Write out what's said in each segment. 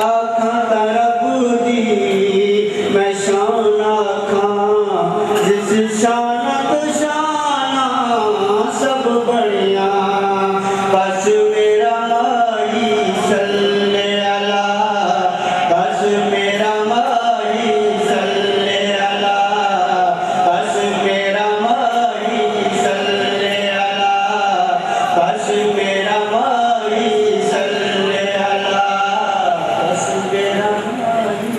आँखां तरफ दी मैं शान आँखां जिस शान तो शाना सब बढ़िया बस मेरा माई सल्ले अला बस मेरा माई सल्ले अला बस मेरा माई सल्ले अला बस मेरा माई सल्ले अला बस मेरा माई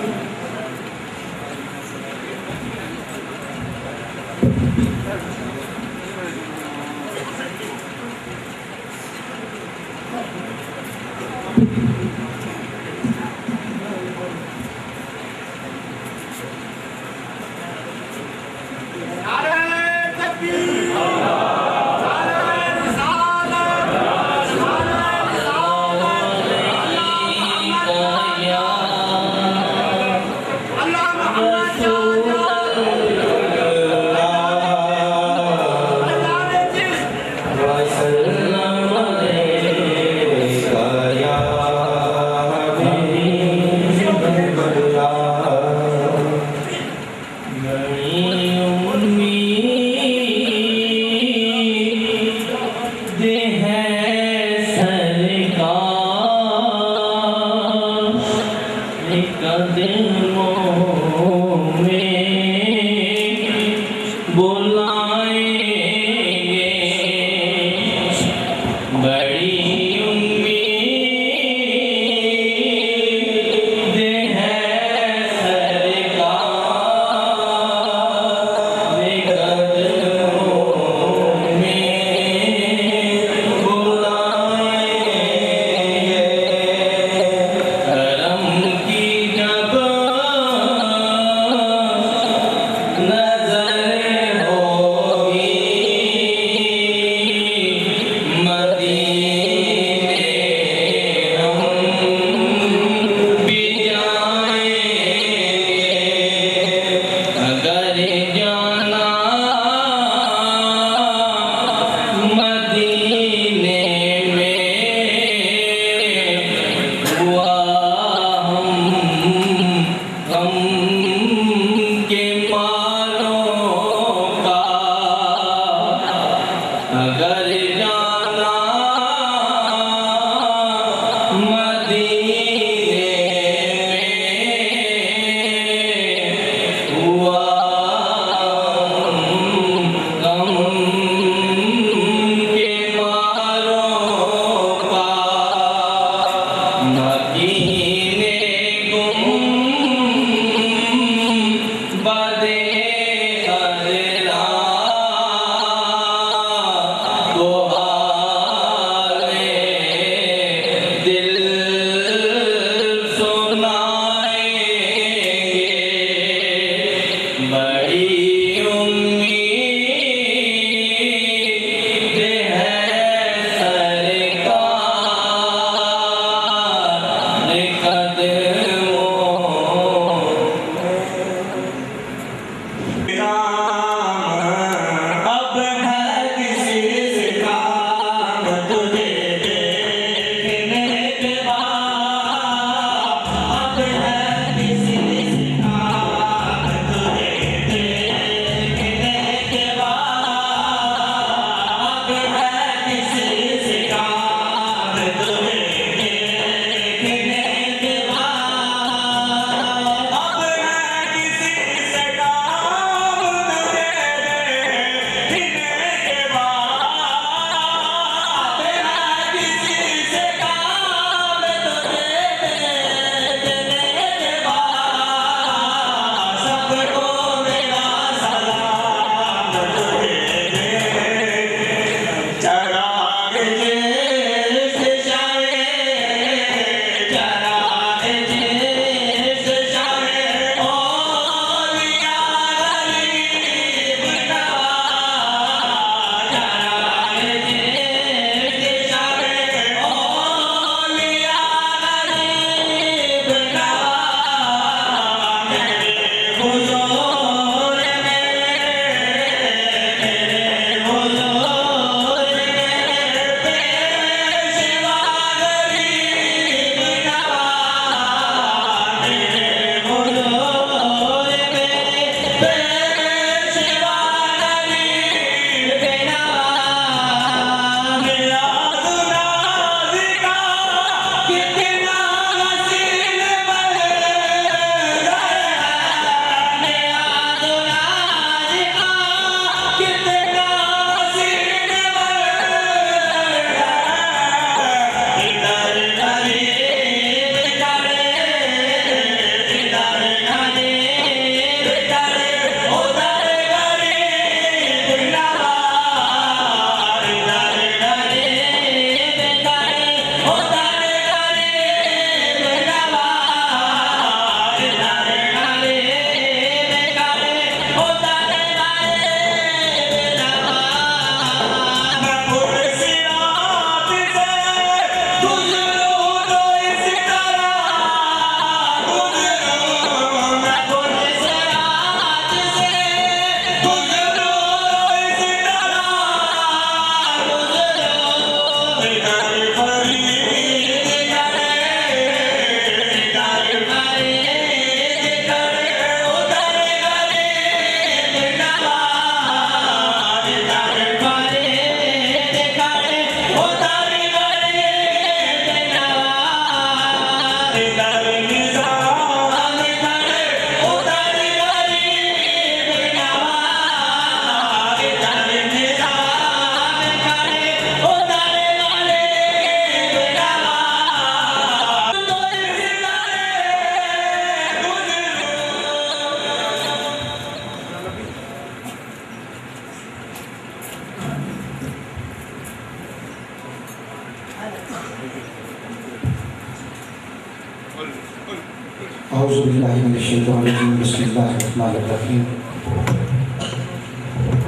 औज़ुबिल्लाहि मिनश्शैतानिर्रजीम बिस्मिल्लाहिर्रहमानिर्रहीम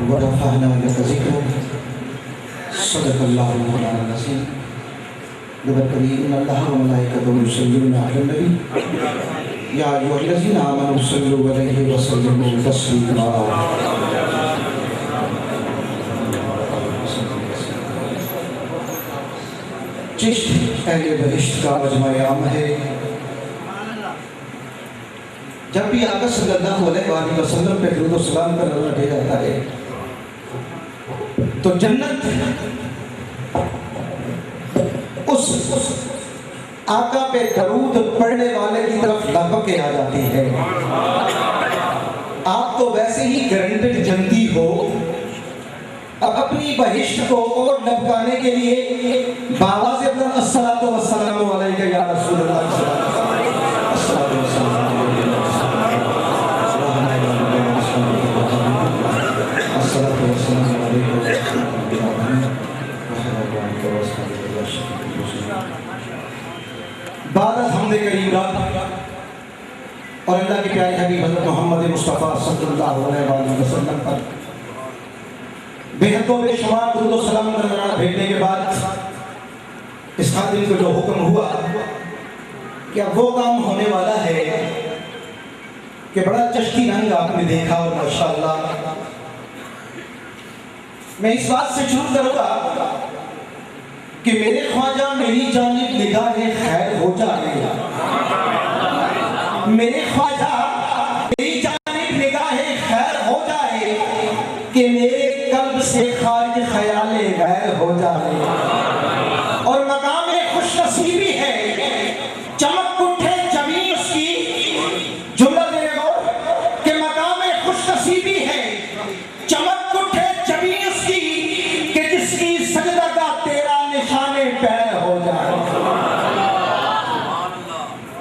व रफ़अना लका ज़िक्रक सदक़ल्लाहुल मौलाना अज़ीम नबी इन्नल्लाहा व मलाइकतहु युसल्लूना अलन नबी या अय्युहल्लज़ीना आमनू सल्लु अलैहि व सल्लिमू तस्लीमा। चिश्त अहले बहिश्त का मजमा आम है। जब भी आका सल्लल्लाहु अलैहि वसल्लम पे दुरूद और सलाम का नज़र भेजा जाता है तो जन्नत उस आका पे दरूद पढ़ने वाले की तरफ लपक के आ जाती है। आप तो वैसे ही गारंटेड जन्नती हो, अब अपनी बहिश्त को और लपकाने के लिए बाबा से अपना अस्सलातु वस्सलामु अलैका या रसूलल्लाह बारह हमदे करीम और अल्लाह के प्यारे हबीब हज़रत मोहम्मद मुस्तफ़ा सल्लल्लाहु अलैहि वसल्लम पर बेहद बेशुमार दुरूद और सलाम भेजने के बाद इस खादिम को जो हुक्म हुआ कि अब वो काम होने वाला है कि बड़ा चश्ती रंग आपने देखा और माशाअल्लाह मैं इस बात से शुरू करूँगा कि मेरे ख्वाजा मेरी जानिब निगाहे खैर हो जाएगा। मेरे ख्वाजा मेरी जानिब निगाहे खैर हो जाए कि मेरे कल्ब से खारिज ख्याले गैर हो जाए। और मकाम खुशनसीबी है चमक उठे जमीन उसकी जुमला देगा कि मकाम खुशनसीबी है चमक उठे जमीन उसकी कि जिसकी सजदा का तेरा निशाने पैर हो जाए।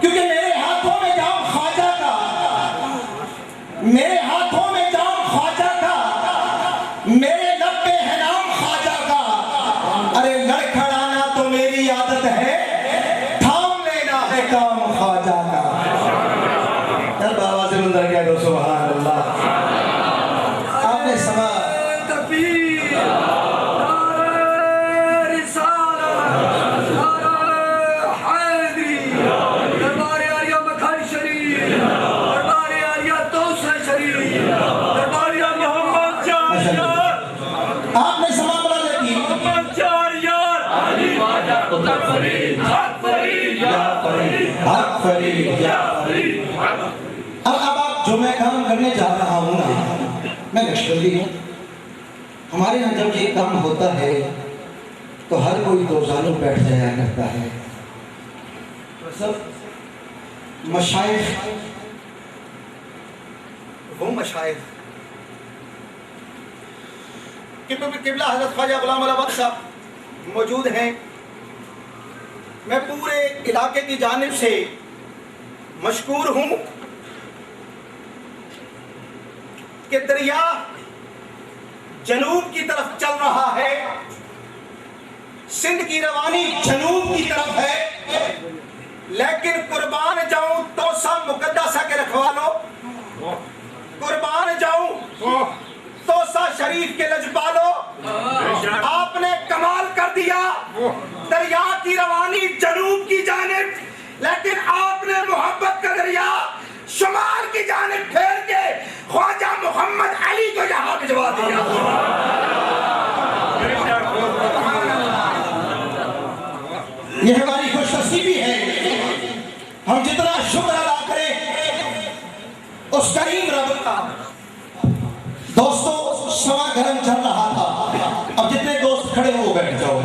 क्योंकि मेरे हाथों में जाम ख्वाजा का, मेरे हाथों में जाम ख्वाजा का, मेरे लब पे है नाम ख्वाजा का। अरे लड़खड़ाना तो मेरी आदत है, थाम लेना है काम ख्वाजा का। तब आवाज़ अंदर गया दो सुभान अल्लाह। आपने समा अब आप जो मैं काम करने जा रहा हूँ ना, मैं नक्शबंदी हूँ। हमारे यहाँ जब ये काम होता है तो हर कोई दो जानों बैठ जाया करता है। तो सब मशाइख, वो मशाइख किबला हज़रत ख्वाजा गुलाम अली बख्श साहब मौजूद हैं। मैं पूरे इलाके की जानिब से मशकूर हूँ कि दरिया जनूब की तरफ चल रहा है, सिंध की रवानी जनूब की तरफ है। लेकिन कुर्बान जाऊं तो सब मुकद्दसा के रखवालो, कुर्बान जाऊं तो सा शरीफ के लजपालो। आपने कमाल कर दिया, दरिया की रवानी जनूब की जानिब, लेकिन आपने मोहब्बत का दरिया शुमाल की जानिब फेर के ख्वाजा मोहम्मद अली को यहाँ भिजवा दिया। यह हमारी खुशनसीबी है। हम जितना शुक्र अदा करें उस करीम रब का। दोस्तों सवा गरम चल रहा था, अब जितने दोस्त खड़े हो बैठ जाओ,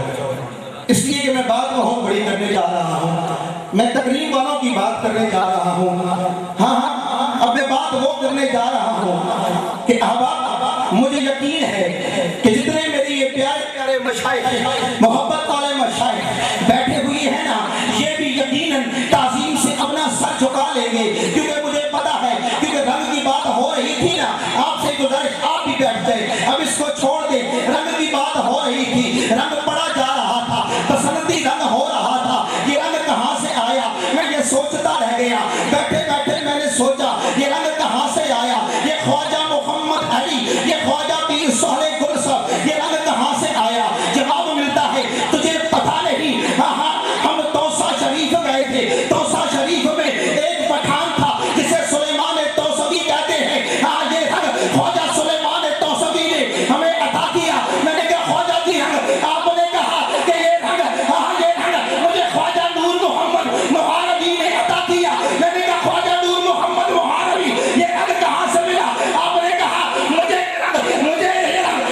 इसलिए कि मैं बात बहुत बड़ी करने जा रहा हूँ। मैं तकरीब वालों की बात करने जा रहा हूँ। हाँ हाँ, अब मैं बात वो करने जा रहा हूँ कि अब मुझे यकीन है कि जितने मेरे ये प्यारे प्यारे मशाइख, मोहब्बत वाले मशाइख बैठे हुए हैं ना, ये भी यकीनन ताज़ीम से अपना सर झुका लेंगे, क्योंकि मुझे पता है, क्योंकि रंग की बात हो रही थी ना, आपसे गुजारिश आप भी बैठ जाए, अब इसको छोड़ दे। रंग की बात हो रही थी, रंग पड़ा जा रहा था, बसंती रंग हो रहा था, ये रंग कहाँ से आया, मैं ये सोचता रह गया। बैठे बैठे मैंने सोचा ये रंग कहाँ से आया, ये ख्वाजा मोहम्मद अली, ये ख्वाजा पीर सोहरे गुलसब, ये रंग कहाँ से आया। जवाब मिलता है तुझे पता नहीं। हाँ हाँ, हम तौसा शरीफ गए थे, तौसा शरीफ में एक पठान था जिसे सुलेमान तौसवी कहते हैं। हाँ, ये रंग ख्वाजा सुलेमान तौसवी ने हमें अता किया। मैंने कहा ख्वाजा जी रंग, आपने कहा कि ये रंग, हाँ ये रंग मुझे ख्वाजा नूर मोहम्मद मुहारबी ने अता किया। मैंने कहा ख्वाजा नूर मोहम्मद मुहारबी, ये रंग कहाँ से मिला। आपने कहा मुझे ये रंग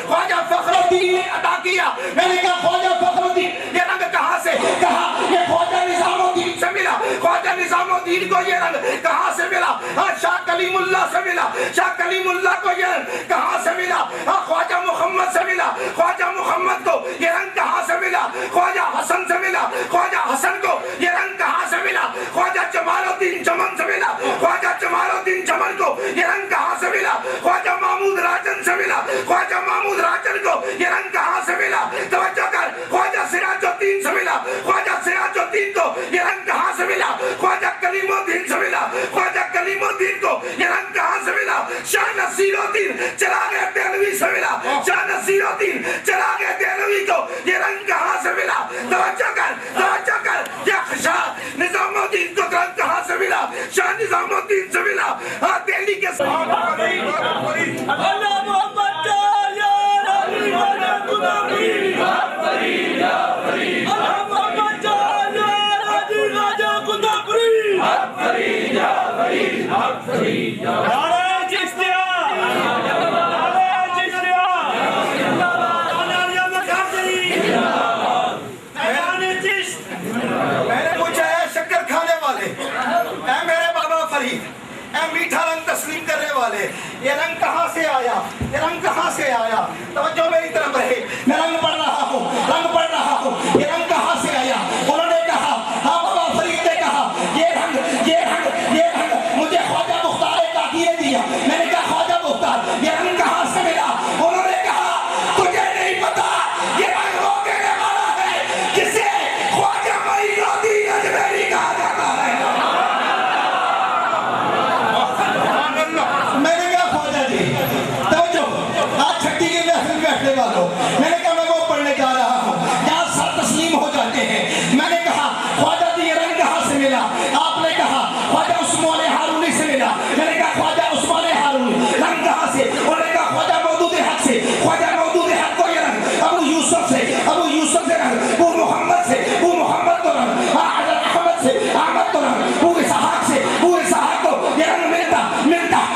ख्वाजा फखरुद्दीन ने अता किया। मैंने कहा ख्वाजा फखरुद्दीन, ये रंग कहाँ से, कहा ये ख्वाजा निजामुद्दीन से मिला। ख्वाजा निजामुद्दीन को ये रंग कहाँ से मिला। हाँ, शाह कलीमुल्लाह से मिला। शाह कलीमुल्लाह को ये रंग कहाँ से मिला। हाँ, ख्वाजा मोहम्मद से मिला। ख्वाजा मोहम्मद को ये रंग कहाँ से मिला। ख्वाजा हसन से मिला। ख्वाजा हसन को ये रंग कहाँ से मिला। ख्वाजा जमालुद्दीन चमन से मिला। ख्वाजा जमालुद्दीन चमन को ये रंग कहाँ से मिला। ख्वाजा महमूद राजन से मिला। ख्वाजा महमूद राजन को ये रंग कहाँ से मिला। तवज्जो कर, ख्वाजा सिराजुद्दीन से मिला। ख्वाजा सिराजुद्दीन को ये रंग कहाँ से मिला। ख्वाजा कलीमुद्दीन से मिला। ख्वाजा कलीमुद्दीन को ये रंग कहाँ से मिला। शाह नसीरुद्दीन चला गया देहलवी से मिला। शाह नसीरुद्दीन चला गया देहलवी को ये रंग कहाँ से मिला। तवज्जो कर, ये शाह निजामुद्दीन को रंग कहाँ से मिला। शाह निजामुद्दीन से मिला। हाँ, दिल्ली के मैंने पूछा है शक्कर खाने वाले, ऐ मेरे बाबा फरीद, ऐ मीठा रंग तस्लीम करने वाले, ये रंग कहाँ से आया, ये रंग कहाँ से आया। तवज्जो मेरी तरफ रहे, मैं रंग पढ़ रहा हूँ, ये रंग कहाँ से आया। उन्होंने कहा, हाँ बाबा फरीद ने कहा, ये रंग मुझे ख्वाजा मुख्तार काकी ने दिया। मैंने कहा ख्वाजा मुख्तार, ये रंग कहाँ से मिला। उन्होंने कहा तुझे नहीं पता, ये रंग वो कहने वाला है जिसे ख्वाजा मोइनुद्दीन अजमेरी कहा जाता है। मैंने कहा ख्वाजा जी, तवज्जो, आज छठी के महफिल में बैठने वालों, मैंने कहा मैं वो पढ़ने जा रहा हूँ जहाँ सर तस्लीम हो जाते हैं। मैंने कहा ख्वाजा जी ये रंग कहाँ से मिला। आपने कहा ख्वाजा उस्मान हारूनी से मिला। मैंने कहा ख्वाजा उस्मान हारूनी रंग कहाँ से। उन्होंने कहा ख्वाजा मौदूद हक से। ख्वाजा मौदूद हक को ये रंग अबू यूसुफ से रंग, वो मोहम्मद से, वो मोहम्मद को रंग, हज़रत अहमद से, अहमद को रंग, वो इसहाक से, वो इसहाक को ये रंग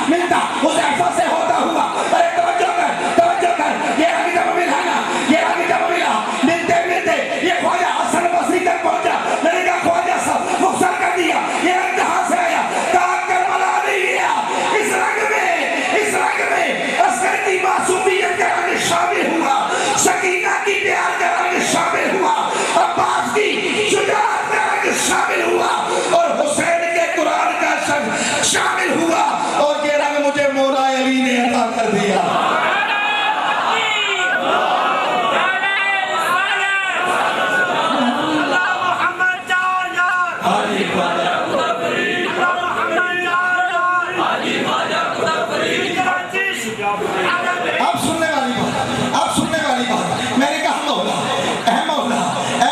मिलता हुज़ैफा से होता हुआ। अरे तवज्जो कर, ये रंग जब मिला ना, ये रंग जब मिला, मिलते ये ख्वाजा हसन बसरी तक पहुंचा। मैंने कहा ख्वाजा सब मुख्तर कर दिया, ये रंग कहाँ से आया। कहा करबला नहीं गया, इस रंग में अस्कर की मासूमियत का रंग शामिल हुआ, सकीना की प्यार का रंग शामिल हुआ, अब्बास की शुजाअत का रंग शामिल हुआ, और हुसैन के कुरान का रंग शामिल हुआ, और ये रंग मुझे मौला अली ने अता कर दिया। अब सुनने वाली बात, मैंने कहा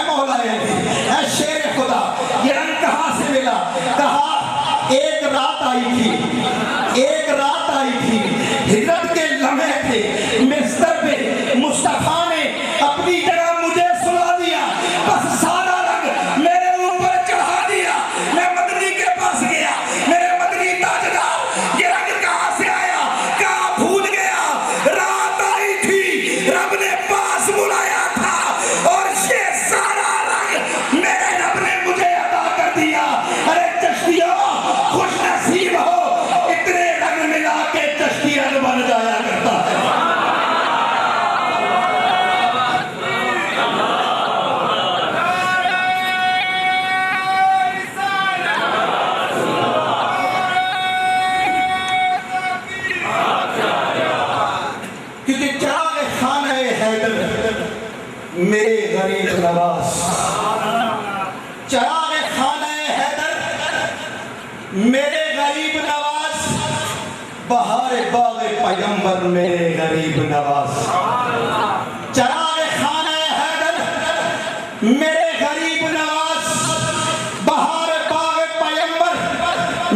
मौला ऐ शेर खुदा, ये रंग कहाँ से मिला। कहा एक रात आई थी, हिजरत के लम्हे थे, बिस्तर पे मुस्तफा ने अपनी जगह मुझे सुला दिया, बस सारा रंग मेरे ऊपर चढ़ा दिया। मैं मदनी के पास गया, मेरे मदनी ताजदार, ये रंग कहाँ से आया। कहाँ भूल गया, रात आई थी, रब ने पास बुलाया था, और ये सारा रंग मेरे रब ने मुझे मेरे गरीब नवाज, बहार बाग पैगंबर मेरे गरीब नवाज, चराग खाना हैदर मेरे गरीब नवाज, बहार बाग पैगंबर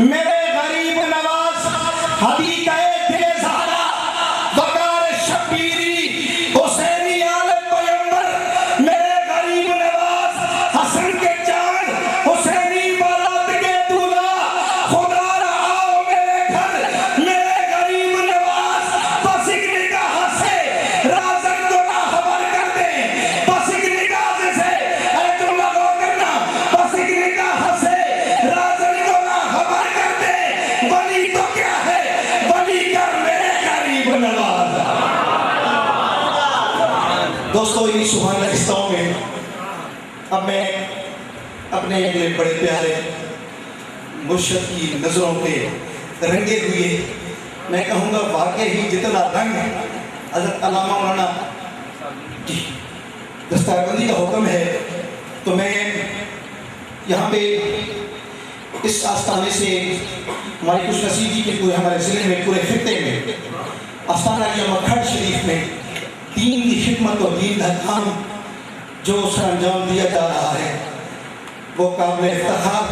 मेरे गरीब नवाज, हदीक़े दिल ज़हरा वक़ार शब्बीरी हुसैनी आलम पैगंबर मेरे गरीब नवाज, हसन के चांद हुसैनी बारात के दूल्हा, खुदा आओ मेरे घर मेरे गरीब नवाज, बस एक निगाह से राज़न को ना खबर कर दे, बस एक निगाह से अरे तुम लोग करना, बस एक निगाह से राज़न को ना खबर कर दे, वली तो क्या है वली कर मेरे गरीब नवाज। दोस्तों इन सुहाने किस्सों में अब मैं अपने अगले बड़े प्यारे मुर्शिद की नज़रों पे रंगे हुए मैं कहूँगा वाकई ही जितना रंग हज़रत अल्लामा मौलाना जी दस्तारबंदी का हुक्म है, तो मैं यहाँ पे इस आस्थाने से हमारी खुश नसीबी के पूरे हमारे ज़िले में पूरे खित्ते में आस्थाना मखर शरीफ में दीन की खिदमत और दीन का काम जो सर अंजाम दिया जा रहा है वो काबिल इफ्तिखार,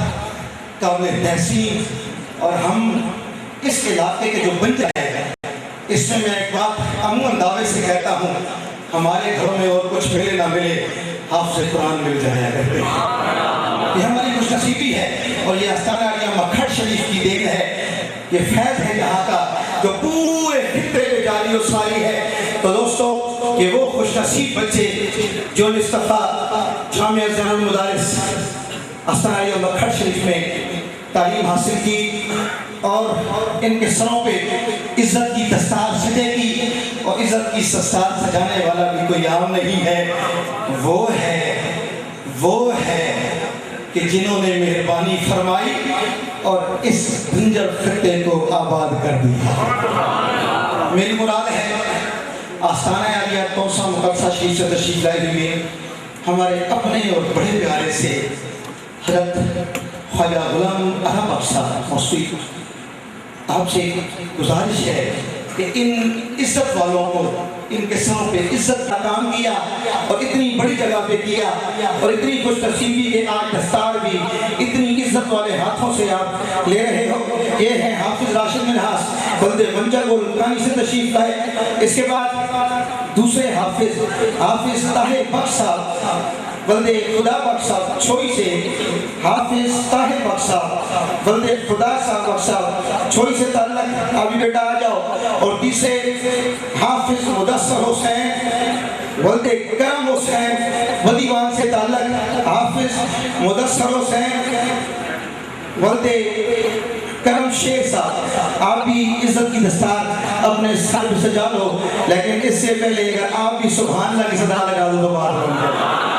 काबिल तहसीन, और हम इस इलाके के जो बंदे हैं इसमें मैं एक बात अमूमन दावे से कहता हूँ, हमारे घरों में और कुछ मिले ना मिले हाफ़िज़ कुरान मिल जाया करते हैं। ये हमारी खुशनसीबी है और ये आस्थाना मखर शरीफ की देन है, ये फैज़ है यहाँ का जो पूरे खित्ते पे जारी और सारी है। तो दोस्तों ये वो खुशनसीब बच्चे जो निस्तफ़ा जामिया ज़ैनुल मदारिस आस्थाना मखर शरीफ में तालीम हासिल की और इनके सरों पे इज़्ज़त की दस्तार सजेगी, और इज़्ज़त की दस्तार सजाने वाला भी कोई आम नहीं है, वो है कि जिन्होंने मेहरबानी फरमाई और इस बंजर खित्ते को आबाद कर दिया। मेरी मुराद है आस्थाना आलिया तौसा मुक़द्दसा शरीफ से तशरीफ़ लाए हुए हमारे अपने और बड़े प्यारे से हज़रत ख्वाजा गुलाम अहमद अफसार मौसूई, आपसे गुजारिश है कि इन इज़्ज़त वालों को इनके सरों पे इज़्ज़त का काम किया और इतनी बड़ी जगह पे किया और इतनी खुशनसीबी के आज दस्तार भी इतनी इज़्ज़त वाले हाथों से आप ले रहे हो। ये है हाफिज़ राशिद मिन्हास बल्दे मंजर और कानी से तशरीफ लाए। इसके बाद दूसरे हाफिज़ ताहिर बख्श साहब बल्दे खुदा बख्श साहब छोई से, हाफिज़ ताहिर बख्श साहब बल्दे खुदा साहब बख्श साहब छोई से ताल्लुक, अभी बेटा आ जाओ। और तीसरे हाफिज़ मुदस्सर हुसैन बल्दे करम हुसैन बदीवान से ताल्लुक, हाफिज़ मुदस्सर हुसैन बल्दे करम शेख साहब, आप भी इज़्ज़त की दस्तार अपने सर पे सजा लो, लेकिन इससे पहले अगर आप भी सुभान अल्लाह की सदा लगा दो तो बात